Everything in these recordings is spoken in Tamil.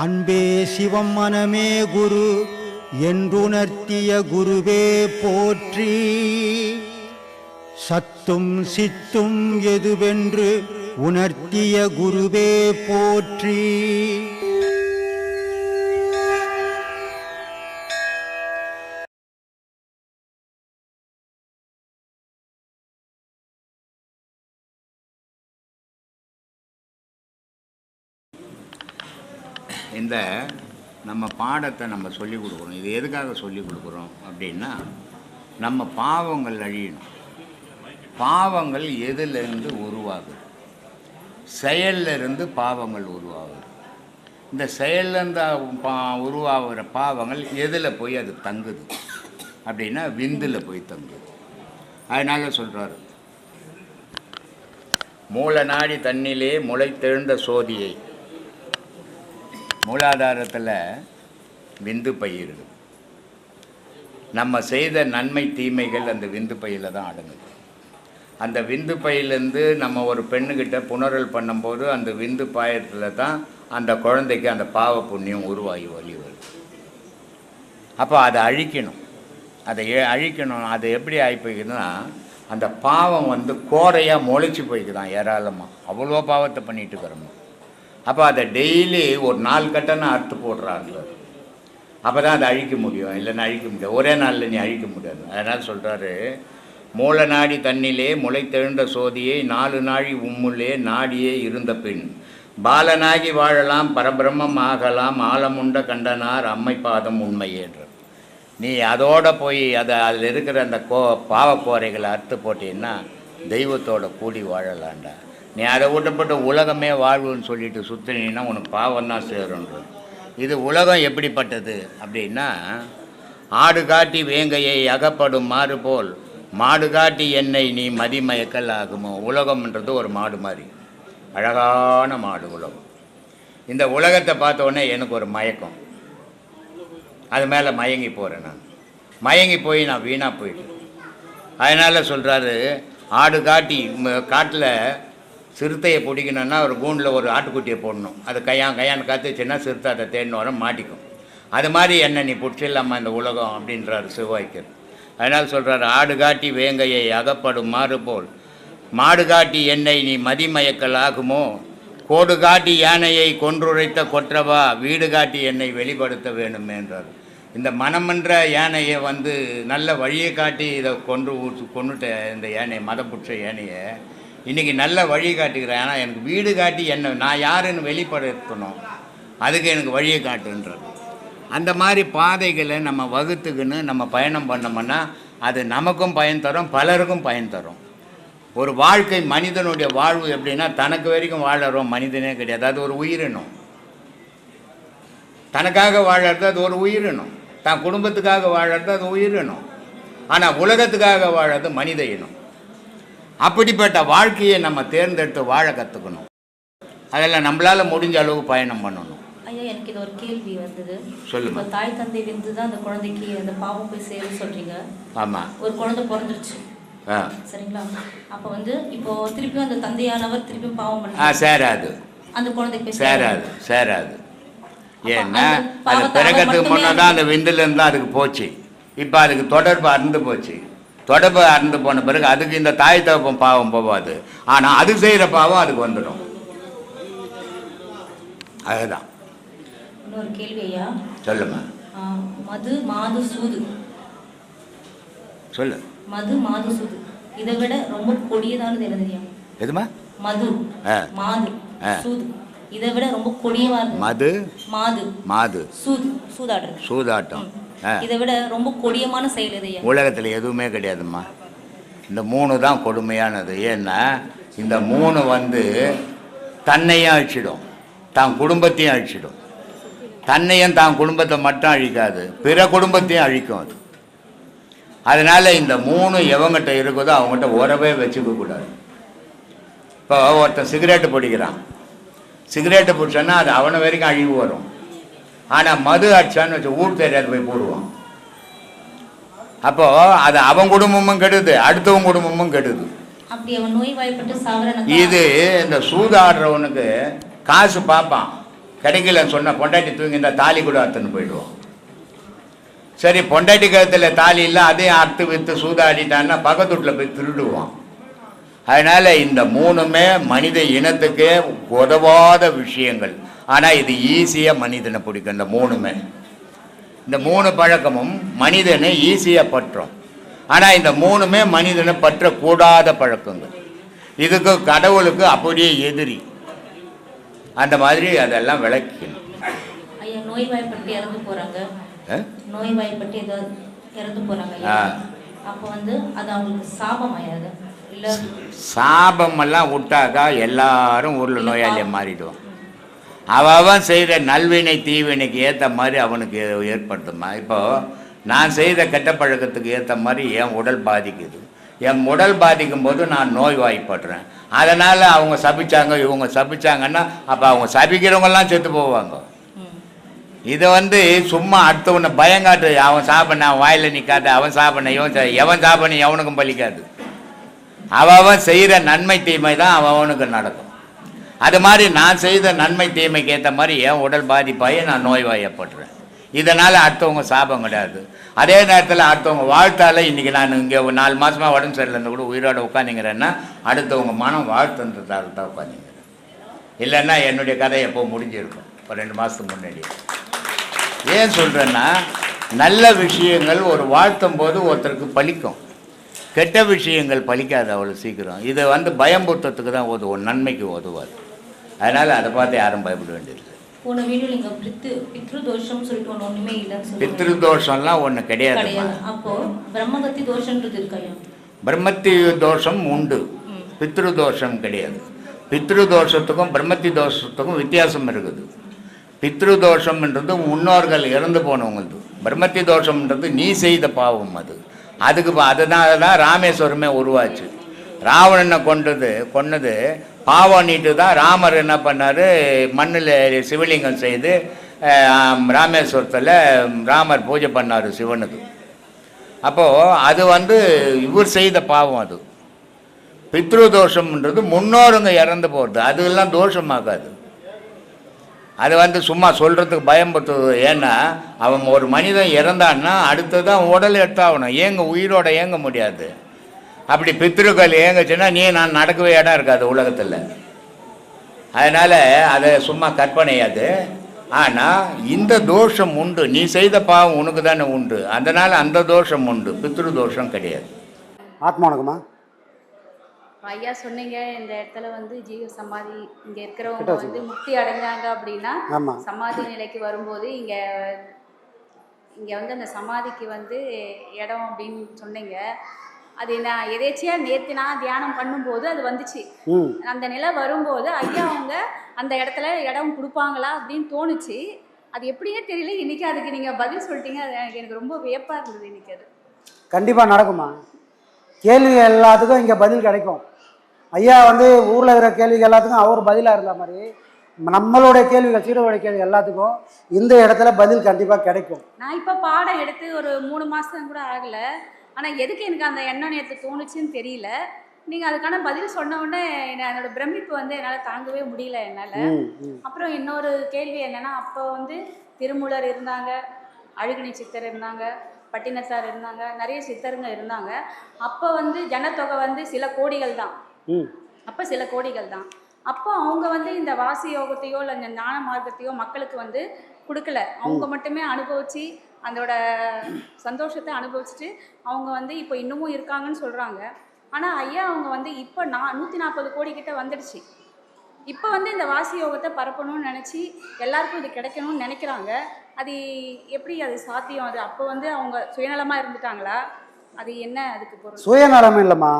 அன்பே சிவம் மனமே குரு என்றுணர்த்திய குருவே போற்றி. சத்தும் சித்தும் எதுவென்று உணர்த்திய குருவே போற்றி. இந்த நம்ம பாடத்தை நம்ம சொல்லிக் கொடுக்குறோம். இது எதுக்காக சொல்லிக் கொடுக்குறோம் அப்படின்னா, நம்ம பாவங்கள் அழியணும். பாவங்கள் எதிலிருந்து உருவாகுது? செயல்லிருந்து பாவங்கள் உருவாகுது. இந்த செயல்லேருந்து உருவாகிற பாவங்கள் எதில் போய் அது தங்குது அப்படின்னா விந்தில் போய் தங்குது. அதனால சொல்கிறார், மூல நாடி தண்ணிலே முளைத்தெழுந்த சோதியை. மூலாதாரத்தில் விந்து பயிர். நம்ம செய்த நன்மை தீமைகள் அந்த விந்து பையில் தான் அடங்குது. அந்த விந்து பையிலேருந்து நம்ம ஒரு பெண்ணுக்கிட்ட புணரல் பண்ணும்போது அந்த விந்து பாயத்தில் தான் அந்த குழந்தைக்கு அந்த பாவ புண்ணியம் உருவாகி வழி வருது. அப்போ அதை அழிக்கணும். அதை அழிக்கணும். அது எப்படி ஆகி போய்க்குதுன்னா, அந்த பாவம் கோரையாக முளைச்சி போய்க்குதான் ஏராளமாக. அவ்வளோ பாவத்தை பண்ணிட்டு இருக்கிறோம். அப்போ அதை டெய்லி ஒரு 4 கட்டணை அறுத்து போடுறாங்க. அப்போ தான் அதை அழிக்க முடியும். இல்லைன்னா அழிக்க முடியாது. ஒரே நாளில் நீ அழிக்க முடியாது. அதனால் சொல்கிறாரு, மூல நாடி தண்ணிலே முளைத்தெழுந்த சோதியை 4 நாழி உம்முள்ளே நாடியே இருந்த பின் பாலனாகி வாழலாம் பரபிரம்மம் ஆகலாம் ஆழமுண்ட கண்டனார் அம்மை பாதம் உண்மையேன்ற. நீ அதோட போய் அதில் இருக்கிற அந்த பாவக்கோரைகளை அறுத்து போட்டீங்கன்னா தெய்வத்தோட கூடி வாழலாண்டா. நீ அதை விட்டப்பட்ட உலகமே வாழ்வுன்னு சொல்லிட்டு சுற்றினீன்னா உனக்கு பாவம் தான் சேருன்ற. இது உலகம் எப்படிப்பட்டது அப்படின்னா, ஆடு காட்டி வேங்கையை அகப்படும் மாறு போல் மாடு காட்டி என்னை நீ மதிமயக்கல் ஆகுமோ. உலகம்ன்றது ஒரு மாடு மாதிரி, அழகான மாடு உலகம். இந்த உலகத்தை பார்த்தோன்னே எனக்கு ஒரு மயக்கம். அது மேலே மயங்கி போகிறேன். நான் மயங்கி போய் நான் வீணாக போயிட்டேன். அதனால் சொல்கிறாரு, ஆடு காட்டி காட்டில் சிறுத்தையை பிடிக்கணுன்னா ஒரு கூண்டில் ஒரு ஆட்டுக்குட்டியை போடணும். அது கையான்னு காத்துச்சுன்னா சிறுத்தை அதை தேடின்னு வர மாட்டிக்கும். அது மாதிரி என்ன நீ பிடிச்சிடலாமா இந்த உலகம் அப்படின்றாரு சிவாய்க்கர். அதனால் சொல்கிறார், ஆடு காட்டி வேங்கையை அகப்படும் மாறு போல் மாடு காட்டி என்னை நீ மதிமயக்கல் ஆகுமோ. கோடு காட்டி யானையை கொன்றுரைத்த கொற்றவா வீடு காட்டி என்னை வெளிப்படுத்த வேணுமே என்றார். இந்த மனமன்ற யானையை நல்ல வழியை காட்டி இதை கொண்டுட்ட இந்த யானை, மதம் புற்ற யானையை இன்றைக்கி நல்ல வழி காட்டுக்கிறேன். ஆனால் எனக்கு வீடு காட்டி என்ன நான் யாருன்னு வெளிப்படுத்தணும், அதுக்கு எனக்கு வழியை காட்டுன்றது. அந்த மாதிரி பாதைகளை நம்ம வகுத்துக்குன்னு நம்ம பயணம் பண்ணோம்னா அது நமக்கும் பயன் தரும், பலருக்கும் பயன் தரும். ஒரு வாழ்க்கை, மனிதனுடைய வாழ்வு எப்படின்னா, தனக்கு வரைக்கும் வாழறோம் மனிதனே கிடையாது. அது ஒரு உயிரினம். தனக்காக வாழறது அது ஒரு உயிரினம். தான் குடும்பத்துக்காக வாழறது அது உயிரினம். ஆனால் உலகத்துக்காக வாழறது மனித இனம். அப்படிப்பட்ட வாழ்க்கையை நம்ம தேர்ந்தெடுத்து வாழ கற்றுக்கணும். அதில் நம்மளால் முடிஞ்ச அளவு பயணம் பண்ணணும். ஐயா, எனக்கு இது ஒரு கேள்வி வந்தது. சொல்லுங்க. தாய் தந்தை விந்து தான் அந்த குழந்தைக்கு அந்த பாவம் போய் சேரும் சொல்றீங்க. ஆமாம். ஒரு குழந்தை பிறந்துருச்சு, சரிங்களா? அப்போ இப்போ திருப்பியும் அந்த தந்தையானவர் திருப்பியும் பாவம் பண்ண சேராது. அந்த குழந்தைக்கு சேராது. ஏன்னா அது பிறக்கிறதுக்கு முன்னதான் அந்த விந்துலேருந்து தான் அதுக்கு போச்சு. இப்போ அதுக்கு தொடர்பு அறுந்து போச்சு. தொடர்பு அறுந்து போன பிறகு அதுக்கு இந்த தாய் தகப்பன் பாவம் போகாது. ஆனால் அது செய்கிற பாவம் அதுக்கு வந்துடும். அதுதான். இன்னொரு கேள்வி ஐயா. சொல்லுமா. மது மாது சூது. சொல்லு. மது மாது சூது இதை விட ரொம்ப கொடியதானது என்னது? எதுமா? மது மாது சூது இதை விட ரொம்ப கொடியவாது. மது மாது சூதாட்டம் இதை விட ரொம்ப கொடியமான செயல் எது உலகத்தில்? எதுவுமே கிடையாதும்மா. இந்த 3 தான் கொடுமையானது. ஏன்னா இந்த 3 தன்னையும் அழிச்சிடும், தான் குடும்பத்தையும் அழிச்சிடும். தன்னையும் தான் குடும்பத்தை மட்டும் அழிக்காது, பிற குடும்பத்தையும் அழிக்கும் அது. அதனால் இந்த 3 எவங்கிட்ட இருக்குதோ அவங்ககிட்ட உறவே வச்சுக்க கூடாது. இப்போ ஒருத்தன் சிகரெட்டு பிடிக்கிறான். சிகரெட்டு பிடிச்சான்னா அது அவனை வரைக்கும் அழிவு வரும். ஆனால் மது அடிச்சான்னு வச்சு ஊர் தெரியாது போய் போடுவான். அப்போது அது அவன் குடும்பமும் கெடுது, அடுத்தவன் குடும்பமும் கெடுது. இது இந்த சூதாடுறவனுக்கு காசு பார்ப்பான், கிடைக்கலன்னு சொன்னால் பொண்டாட்டி தூங்கியிருந்தா தாலி கூட அறுத்துன்னு போயிடுவோம். சரி, பொண்டாட்டி கழுத்தில் தாலி இல்லை, அதையும் அறுத்து விற்று சூதாடிட்டான்னா பக்கத்து வீட்டில் போய் திருடுவான். அதனால் இந்த மூணுமே மனித இனத்துக்கே உதவாத விஷயங்கள். ஆனால் இது ஈஸியாக மனிதனை பிடிக்கும். இந்த மூணு பழக்கமும் மனிதனை ஈஸியாக பற்றும். ஆனால் இந்த மூணுமே மனிதனை பற்றக்கூடாத பழக்கங்கள். இதுக்கு கடவுளுக்கு அப்படியே எதிரி. அந்த மாதிரி அதெல்லாம் விளக்கணும். ஐயா, நோய்வாய்ப்பட்டு இறந்து போகிறாங்க, நோய்வாய்ப்பட்டு ஏதோ இறந்து போகிறாங்க, அப்போ வந்து அது அவங்களுக்கு சாபம் ஆயாது இல்லை? சாபமெல்லாம் விட்டாக்கா எல்லாரும் ஊரில் நோயாளியை மாறிடுவான். அவன் செய்கிற நல்வினை தீவினைக்கு ஏற்ற மாதிரி அவனுக்கு ஏற்படுத்துமா. இப்போது நான் செய்த கெட்ட பழக்கத்துக்கு ஏற்ற மாதிரி என் உடல் பாதிக்குது. என் உடல் பாதிக்கும் போது நான் நோய்வாய்ப்படுறேன். அதனால் அவங்க சபிச்சாங்க, இவங்க சபிச்சாங்கன்னா அப்போ அவங்க சபிக்கிறவங்கெல்லாம் செத்து போவாங்க. இதை வந்து சும்மா அடுத்தவனை பயங்காட்டு, அவன் சாப்பிட்ன அவன் வாயில் நிற்காது, அவன் சாப்பிட்ன எவன் சாப்பிட்ன எவனுக்கும் பலிக்காது. அவன் செய்கிற நன்மை தீமை தான் அவனுக்கு நடக்கும். அது மாதிரி நான் செய்த நன்மை தீமைக்கு ஏற்ற மாதிரி என் உடல் பாதிப்பாகி நான் நோய்வாயப்படுறேன். இதனால் அடுத்தவங்க சாபம் கிடையாது. அதே நேரத்தில் அடுத்தவங்க வாழ்த்தால் இன்றைக்கி நான் இங்கே 4 மாதமாக உடம்பு சரியில்லைன்னு கூட உயிரோடு உட்காந்துங்கிறேன்னா அடுத்தவங்க மனம் வாழ்த்துன்றதால் தான் உட்காந்துங்கிறேன். இல்லைன்னா என்னுடைய கதை எப்போ முடிஞ்சிருக்கும், ஒரு 2 மாதத்துக்கு முன்னாடி. ஏன் சொல்கிறேன்னா, நல்ல விஷயங்கள் ஒரு வாழ்த்தும் போது ஒருத்தருக்கு பலிக்கும், கெட்ட விஷயங்கள் பலிக்காது அவ்வளோ சீக்கிரம். இதை வந்து பயம்புறுத்தத்துக்கு தான் உதவும், நன்மைக்கு உதவாது. அதனால் அதை பார்த்து யாரும் பயப்பட வேண்டியது. போன வீடியோல இங்க பித்ரு தோஷம் சொல்லிட்டு ஒண்ணுமே இல்லைன்னு பித்ரு தோஷம்லாம் ஒன்று கிடையாது. அப்போ பிரம்மகத்தி தோஷம்ன்றது இருக்கையா? பிரம்மத்தி தோஷம் உண்டு, பித்ரு தோஷம் கிடையாது. பித்ரு தோஷத்துக்கும் பிரம்மத்தி தோஷத்துக்கும் வித்தியாசம் இருக்குது. பித்ரு தோஷம்ன்றது முன்னோர்கள் இறந்து போனவங்களது. பிரம்மத்தி தோஷம்ன்றது நீ செய்த பாவம். அதுக்கு அதனால தான் ராமேஸ்வரமே உருவாச்சு. ராவணனை கொன்னது பாவம் நீட்டு தான். ராமர் என்ன பண்ணார், மண்ணில் சிவலிங்கம் செய்து ராமேஸ்வரத்தில் ராமர் பூஜை பண்ணார் சிவனுக்கு. அப்போது அது வந்து இவர் செய்த பாவம். அது பித்ரு தோஷம்ன்றது முன்னோருங்க இறந்து போகிறது, அதெல்லாம் தோஷமாகாது. அது வந்து சும்மா சொல்கிறதுக்கு பயன்படுத்துவது. ஏன்னா அவன் ஒரு மனிதன் இறந்தான்னா அடுத்தது அவன் உடல் எடுத்தாகணும், உயிரோட ஏங்க முடியாது. அப்படி பித்ருக்கள் ஏங்கச்சுன்னா நான் நடக்கவே இடம் இருக்காது உலகத்தில். அதனால் அதை சும்மா கற்பனையாது. ஆனால் இந்த தோஷம் உண்டு, நீ செய்த பாவம் உனக்கு தானே உண்டு, அதனால் அந்த தோஷம் உண்டு, பித்ரு தோஷம் கிடையாது. ஆத்மானுக்குமா ஐயா சொன்னீங்க, இந்த இடத்துல வந்து ஜீவ சமாதி இங்கே இருக்கிறவங்க வந்து முக்தி அடைஞ்சாங்க அப்படின்னா சமாதி நிலைக்கு வரும்போது இங்கே வந்து அந்த சமாதிக்கு வந்து இடம் அப்படின்னு சொன்னீங்க. அது நான் எதேச்சியாக நேற்று நான் தியானம் பண்ணும்போது அது வந்துச்சு. அந்த நிலை வரும்போது ஐயா அவங்க அந்த இடத்துல இடம் கொடுப்பாங்களா அப்படின்னு தோணுச்சு. அது எப்படியே தெரியல. இன்னைக்கு அதுக்கு நீங்கள் பதில் சொல்லிட்டீங்க. அது எனக்கு ரொம்ப வியப்பாக இருந்தது. இன்னைக்கு அது கண்டிப்பாக நடக்குமா? கேள்வி எல்லாத்துக்கும் இங்கே பதில் கிடைக்கும். ஐயா வந்து ஊரில் இருக்கிற கேள்விகள் எல்லாத்துக்கும் அவர் பதிலாக இருந்த மாதிரி நம்மளுடைய கேள்விகள், சீடருடைய கேள்வி எல்லாத்துக்கும் இந்த இடத்துல பதில் கண்டிப்பாக கிடைக்கும். நான் இப்போ பாடம் எடுத்து ஒரு 3 மாதம் கூட ஆகலை. ஆனால் எதுக்கு எனக்கு அந்த எண்ணம் நேற்று தோணுச்சுன்னு தெரியல. நீங்கள் அதுக்கான பதில் சொன்ன உடனே என்னோட பிரமிப்பு வந்து என்னால் தாங்கவே முடியல என்னால். அப்புறம் இன்னொரு கேள்வி என்னென்னா, அப்போ வந்து திருமூலர் இருந்தாங்க, அழுகினி சித்தர் இருந்தாங்க, பட்டினத்தார் இருந்தாங்க, நிறைய சித்தருங்க இருந்தாங்க. அப்போ வந்து ஜனத்தொகை வந்து சில கோடிகள் தான். அப்போ சில கோடிகள் தான். அப்போ அவங்க வந்து இந்த வாசி யோகத்தையோ இல்லை இந்த ஞான மார்க்கத்தையோ மக்களுக்கு வந்து கொடுக்கல. அவங்க மட்டுமே அனுபவிச்சு அதோட சந்தோஷத்தை அனுபவிச்சுட்டு அவங்க வந்து இப்போ இன்னமும் இருக்காங்கன்னு சொல்கிறாங்க. ஆனால் ஐயா அவங்க வந்து இப்போ 140 கோடி கிட்ட வந்துடுச்சு. இப்போ வந்து இந்த வாசி யோகத்தை பரப்பணும்னு நினச்சி எல்லாருக்கும் இது கிடைக்கணும்னு நினைக்கிறாங்க. அது எப்படி அது சாத்தியம்? அது அப்போ வந்து அவங்க சுயநலமாக இருந்துட்டாங்களா? அது என்ன அதுக்கு பொருள்? சுயநலம் இல்லைம்மா,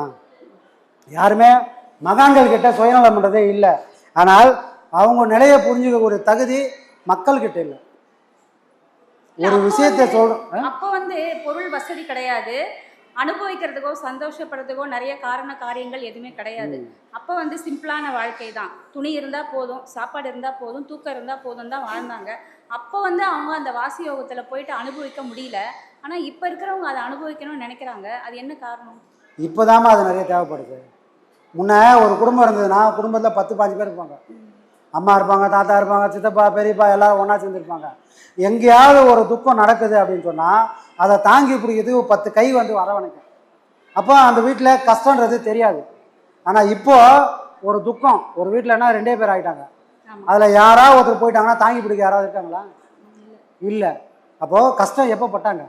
யாருமே மகான்கள் கிட்ட சுயநலம்ன்றதே இல்லை. ஆனால் அவங்க நிலையை புரிஞ்சுக்கக்கூடிய தகுதி மக்கள்கிட்ட இல்லை. ஒரு விஷயத்தை சொல்றோம், அப்போ வந்து பொருள் வசதி கிடையாது, அனுபவிக்கிறதுக்கோ சந்தோஷப்படுறதுக்கோ நிறைய காரியங்கள் எதுவுமே கிடையாது. அப்போ வந்து சிம்பிளான வாழ்க்கை தான். துணி இருந்தால் போதும், சாப்பாடு இருந்தால் போதும், தூக்கம் இருந்தால் போதும் தான் வாழ்ந்தாங்க. அப்போ வந்து அவங்க அந்த வாசி யோகத்தில் போயிட்டு அனுபவிக்க முடியல. ஆனால் இப்போ இருக்கிறவங்க அதை அனுபவிக்கணும்னு நினைக்கிறாங்க. அது என்ன காரணம்? இப்போதாம்மா அது நிறைய தேவைப்படுது. முன்ன ஒரு குடும்பம் இருந்ததுன்னா குடும்பத்தில் 10-15 பேர் இருப்பாங்க. அம்மா இருப்பாங்க, தாத்தா இருப்பாங்க, சித்தப்பா, பெரியப்பா எல்லாரும் ஒன்றா சேர்ந்துருப்பாங்க. எங்கேயாவது ஒரு துக்கம் நடக்குது அப்படின்னு சொன்னால் அதை தாங்கி பிடிக்கிறதுக்கு ஒரு 10 கை வந்து வரவணைக்கும். அப்போ அந்த வீட்டில் கஷ்டன்றது தெரியாது. ஆனால் இப்போது ஒரு துக்கம் ஒரு வீட்டில்னா 2 பேர் ஆகிட்டாங்க. அதில் யாராவது ஒருத்தர் போயிட்டாங்கன்னா தாங்கி பிடிக்க யாராவது இருக்காங்களா? இல்லை. அப்போது கஷ்டம் எப்போ பட்டாங்க?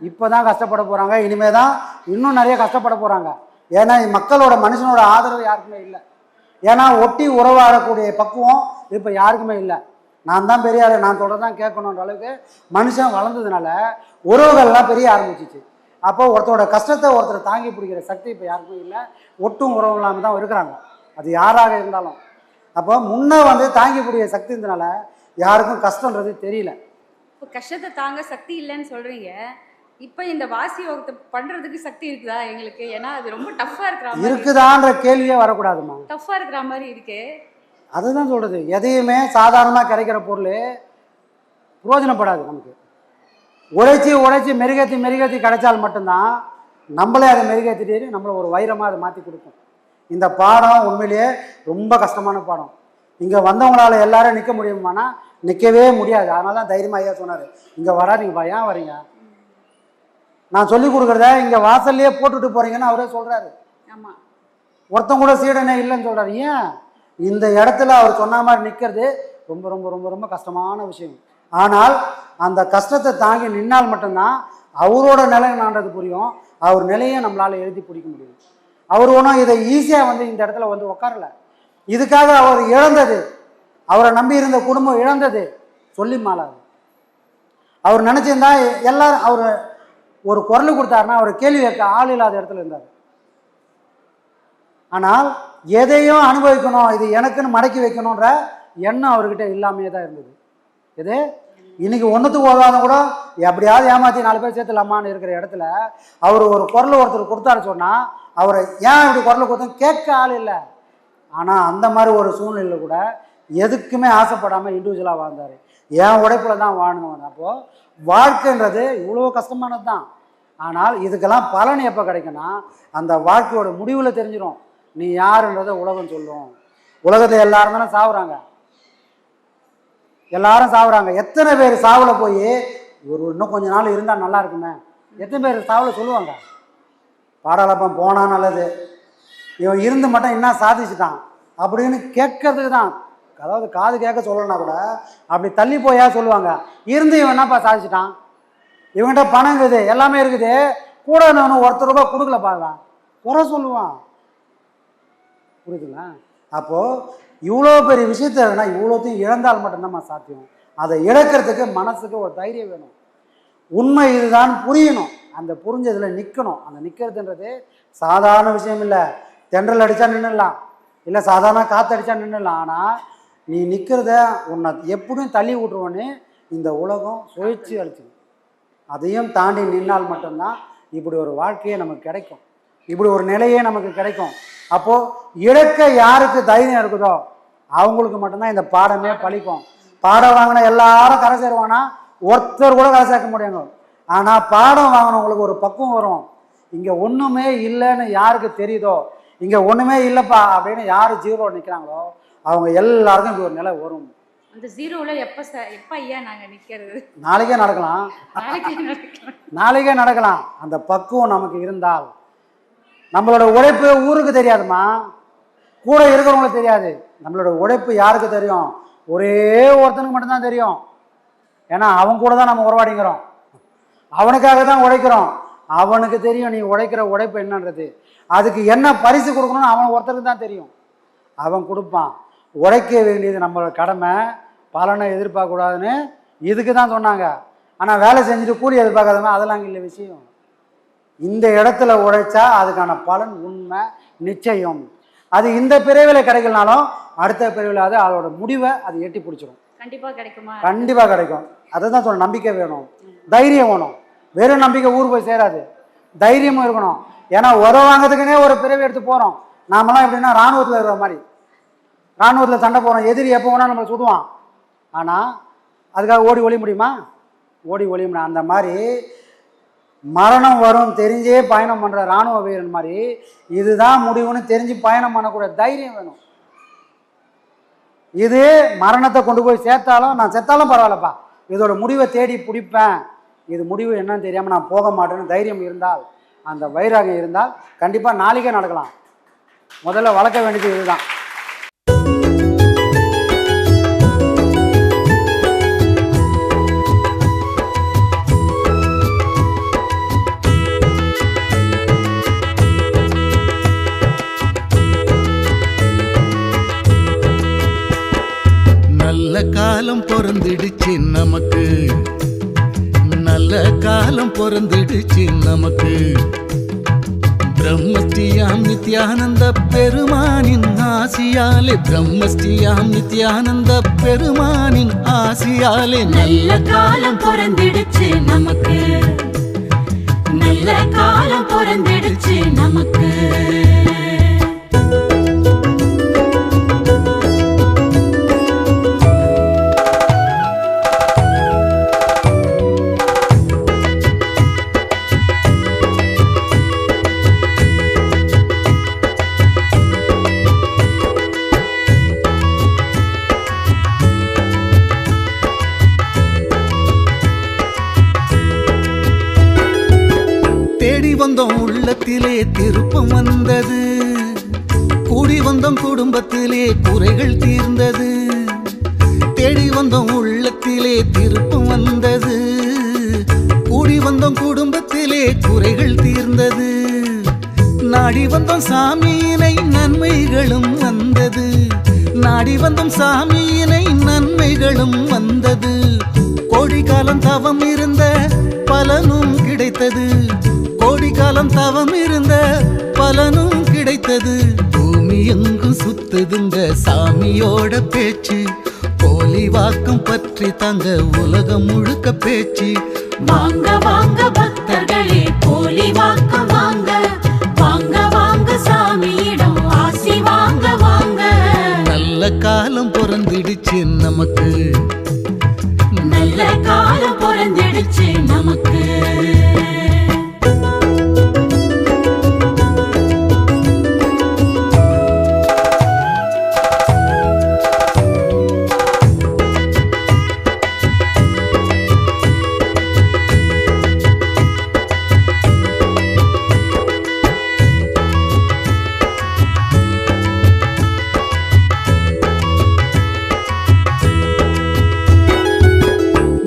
இப்போ தான் கஷ்டப்பட போகிறாங்க. இனிமேல் தான் இன்னும் நிறைய கஷ்டப்பட போகிறாங்க. ஏன்னா மக்களோட மனுஷனோட ஆதரவு யாருக்குமே இல்லை. ஏன்னா ஒட்டி உறவாடக்கூடிய பக்குவம் இப்போ யாருக்குமே இல்லை. நான் தான் பெரிய ஆள், நான் தொடர்தான் கேட்கணுன்ற அளவுக்கு மனுஷன் வளர்ந்ததுனால உறவுகள்லாம் பெரிய ஆரம்பிச்சிச்சு. அப்போ ஒருத்தரோட கஷ்டத்தை ஒருத்தர் தாங்கி பிடிக்கிற சக்தி இப்போ யாருக்குமே இல்லை. ஒட்டும் உறவு இல்லாமல் தான் இருக்கிறாங்க, அது யாராக இருந்தாலும். அப்போ முன்னே வந்து தாங்கி பிடிக்கிற சக்தி இருந்தனால யாருக்கும் கஷ்டன்றது தெரியல. இப்போ கஷ்டத்தை தாங்க சக்தி இல்லைன்னு சொல்கிறீங்க. இப்போ இந்த வாசி யோகத்தை பண்ணுறதுக்கு சக்தி இருக்குதா எங்களுக்கு? ஏன்னா அது ரொம்ப டஃப்பாக இருக்கிற மாதிரி இருக்குதான்ற கேள்வியே வரக்கூடாதுமா. டஃப்பாக இருக்கிற மாதிரி இருக்கு. அதுதான் சொல்கிறது. எதையுமே சாதாரணமாக கிடைக்கிற பொருள் பிரயோஜனப்படாது. நமக்கு உழைச்சி மெருகேற்றி கிடைச்சால் மட்டும்தான் நம்மளே அதை மெருகேற்றிட்டு நம்மளை ஒரு வைரமாக அதை மாற்றி கொடுக்கும். இந்த பாடம் உண்மையிலேயே ரொம்ப கஷ்டமான பாடம். இங்கே வந்தவங்களால எல்லாரும் நிற்க முடியுமானா நிற்கவே முடியாது. அதனால தான் தைரியமாக ஐயா சொன்னார், இங்கே வராதிங்கப்பா. ஏன் வரீங்க? நான் சொல்லி கொடுக்குறத இங்கே வாசல்லையே போட்டுட்டு போகிறீங்கன்னு அவரே சொல்கிறாரு. ஆமாம். ஒருத்தன் கூட சீடனே இல்லைன்னு சொல்கிறாரு. ஏன்? இந்த இடத்துல அவர் சொன்ன மாதிரி நிற்கிறது ரொம்ப ரொம்ப ரொம்ப ரொம்ப கஷ்டமான விஷயம். ஆனால் அந்த கஷ்டத்தை தாங்கி நின்னால் மட்டும்தான் அவரோட நிலை நான்றது புரியும். அவர் நிலையை நம்மளால் எழுதி பிடிக்க முடியும். அவர் ஒன்றும் இதை ஈஸியாக வந்து இந்த இடத்துல வந்து உட்காரல. இதுக்காக அவர் இழந்தது, அவரை நம்பி இருந்த குடும்பம் இழந்தது சொல்லி மாளாது. அவர் நினச்சிருந்தா எல்லாரும் அவர் ஒரு குரல் கொடுத்தாருன்னா அவர் கேள்வி கேட்க ஆள் இல்லாத இடத்துல இருந்தார். ஆனால் எதையும் அனுபவிக்கணும், இது எனக்குன்னு மடக்கி வைக்கணுன்ற எண்ணம் அவர்கிட்ட இல்லாமையே தான் இருந்தது. இது இன்னைக்கு ஒன்றுத்துக்கு உதவாத கூட எப்படியாவது ஏமாற்றி 4 பேர் சேர்த்துலாமான்னு இருக்கிற இடத்துல அவர் ஒரு குரல் ஒருத்தர் கொடுத்தாரு சொன்னால் அவரை ஏன் இப்படி குரல் கொடுத்தோம் கேட்க ஆள் இல்லை. ஆனால் அந்த மாதிரி ஒரு சூழ்நிலை கூட எதுக்குமே ஆசைப்படாமல் இண்டிவிஜுவலாக வாழ்ந்தார். என் உழைப்பில் தான் வாழணும். அப்போது வாழ்க்கைன்றது இவ்வளோ கஷ்டமானது தான். ஆனால் இதுக்கெல்லாம் பலன் எப்போ கிடைக்குன்னா அந்த வாழ்க்கையோட முடிவில் தெரிஞ்சிடும் நீ யாருன்றதை உலகம் சொல்லும். உலகத்தில் எல்லாரும் தானே சாவுறாங்க, எல்லாரும் சாவுறாங்க. எத்தனை பேர் சாவில் போய் ஒரு இன்னும் கொஞ்ச நாள் இருந்தால் நல்லா இருக்குமே, எத்தனை பேர் சாவில் சொல்லுவாங்க? பாடாளப்பம் போனால் நல்லது, இவன் இருந்து மட்டும் என்ன சாதிச்சுட்டான் அப்படின்னு கேட்கறதுக்கு தான். அதாவது காது கேட்க சொல்லணும்னா கூட அப்படி தள்ளி போயா சொல்லுவாங்க. இருந்து இவன் என்னப்பா சாதிச்சுட்டான், இவன்கிட்ட பணம் இருக்குது, எல்லாமே இருக்குது, கூட நான் ஒருத்தர் ரூபாய் கொடுக்கல பாருவான், குறை சொல்லுவான். புரியுதுங்களா? அப்போது இவ்வளோ பெரிய விஷயத்த இவ்வளோத்தையும் இழந்தால் மட்டும்தான் சாத்தியம். அதை இழக்கிறதுக்கு மனசுக்கு ஒரு தைரியம் வேணும். உண்மை இதுதான் புரியணும். அந்த புரிஞ்சதில் நிற்கணும். அந்த நிற்கிறதுன்றது சாதாரண விஷயம் இல்லை. தென்றல் அடித்தா நின்றுடலாம், இல்லை சாதாரண காற்று அடித்தா நின்றுடலாம். ஆனால் நீ நிற்கிறத உன்னை எப்படியும் தள்ளி விட்ருவோன்னு இந்த உலகம் சுழற்சி அழிச்சிடும். அதையும் தாண்டி நின்னால் மட்டும்தான் இப்படி ஒரு வாழ்க்கையே நமக்கு கிடைக்கும், இப்படி ஒரு நிலையே நமக்கு கிடைக்கும். அப்போது இழக்க யாருக்கு தைரியம் இருக்குதோ அவங்களுக்கு மட்டும்தான் இந்த பாடமே பழிக்கும். பாடம் வாங்கின எல்லாரும் கரை சேருவானா ஒருத்தர் கூட கரை சேர்க்க முடியாங்க. ஆனால் பாடம் வாங்கினவங்களுக்கு ஒரு பக்குவம் வரும். இங்கே ஒன்றுமே இல்லைன்னு யாருக்கு தெரியுதோ, இங்கே ஒன்றுமே இல்லைப்பா அப்படின்னு யார் ஜீரோவில் நிற்கிறாங்களோ அவங்க எல்லாருக்கும் இப்படி ஒரு நிலை வரும். அந்த ஜீரோவில் எப்போ ஐயா நாங்கள் நிற்கிறது? நாளைக்கே நடக்கலாம், நாளைக்கே நடக்கலாம். அந்த பக்குவம் நமக்கு இருந்தால் நம்மளோட உழைப்பு ஊருக்கு தெரியாதுமா, கூட இருக்கிறவங்களுக்கு தெரியாது. நம்மளோட உழைப்பு யாருக்கு தெரியும்? ஒரே ஒருத்தனுக்கு மட்டும்தான் தெரியும். ஏன்னா அவன் கூட தான் நம்ம உறவாடிங்கிறோம், அவனுக்காக தான் உழைக்கிறோம். அவனுக்கு தெரியும் நீ உழைக்கிற உழைப்பு என்னன்றது. அதுக்கு என்ன பரிசு கொடுக்கணும்னு அவன் ஒருத்தருக்கு தான் தெரியும், அவன் கொடுப்பான். உழைக்க வேண்டியது நம்மளோட கடமை, பலனை எதிர்பார்க்கக்கூடாதுன்னு இதுக்கு தான் சொன்னாங்க. ஆனால் வேலை செஞ்சுட்டு கூலி எதிர்பார்க்காதவங்க அதெல்லாம் இல்லை விஷயம். இந்த இடத்துல உழைச்சா அதுக்கான பலன் உண்மை நிச்சயம். அது இந்த பிரிவில் கிடைக்கலனாலும் அடுத்த பிரிவில் அதோட முடிவை அது எட்டி பிடிச்சிடும். கண்டிப்பாக கிடைக்குமா? கண்டிப்பாக கிடைக்கும். அதை தான் சொல்ல, நம்பிக்கை வேணும், தைரியம் வேணும். வெறும் நம்பிக்கை ஊர் போய் சேராது, தைரியமும் இருக்கணும். ஏன்னா வாங்கிறதுக்குன்னே ஒரு பிறவி எடுத்து போகிறோம். நாமெல்லாம் எப்படின்னா இராணுவத்தில் இருக்கிற மாதிரி, இராணுவத்தில் சண்டை போகிறோம், எதிரி எப்போ வேணால் நம்மளை சுடுவான். ஆனால் அதுக்காக ஓடி ஒளிய முடியுமா? ஓடி ஒளிய முடியும். அந்த மாதிரி மரணம் வரும் தெரிஞ்சே பயணம் பண்ணுற இராணுவ வீரன் மாதிரி இதுதான் முடிவுன்னு தெரிஞ்சு பயணம் பண்ணக்கூடிய தைரியம் வேணும். இது மரணத்தை கொண்டு போய் சேர்த்தாலும் நான் செத்தாலும் பரவாயில்லப்பா, இதோட முடிவை தேடி பிடிப்பேன், இது முடிவு என்னன்னு தெரியாமல் நான் போக மாட்டேன்னு தைரியம் இருந்தால், அந்த வைராகம் இருந்தால் கண்டிப்பாக நாளைக்கே நடக்கலாம். முதல்ல வளர்க்க வேண்டியது இதுதான். நல்ல காலம் பிறந்துடுச்சு நமக்கு, நல்ல காலம் பிறந்துடுச்சு நமக்கு. பிரம்மஸ்ரீயாம் நித்யானந்த பெருமானின் ஆசியாலே, பிரம்மஸ்ரீயாம் நித்யானந்த பெருமானின் ஆசியாலே நல்ல காலம் பிறந்திடுச்சு நமக்கு, நல்ல காலம் பிறந்திடுச்சு நமக்கு. தேடி வந்தோம் உள்ளத்திலே திருப்பம் வந்தது, கூடி வந்தோம் குடும்பத்திலே குறைகள் தீர்ந்தது. தேடி வந்தோம் உள்ளத்திலே திருப்பம் வந்தது, கூடி வந்தோம் குடும்பத்திலே குறைகள் தீர்ந்தது. நாடி வந்தோம் சாமியினை நன்மைகளும் வந்தது, நாடி வந்தோம் சாமியினை நன்மைகளும் வந்தது. கோடி காலம் தவம் இருந்த பலனும் கிடைத்தது, கோடி காலம் தவம் இருந்த பலனும் கிடைத்தது. பூமி எங்கும் சுத்துதுங்க சாமியோட பேச்சு, போலி வாக்கம் பற்றி தங்க உலகம் முழுக்க பேச்சு. வாங்க வாங்க பக்தர்களே போலி வாக்கம் வாங்க, வாங்க வாங்க சாமியிடம் ஆசி வாங்க வாங்க. நல்ல காலம் பிறந்துடுச்சு நமக்கு, நல்ல காலம் பிறந்திடுச்சு நமக்கு.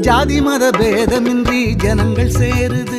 ஜாதி மத பேதமின்றி ஜனங்கள் சேருது,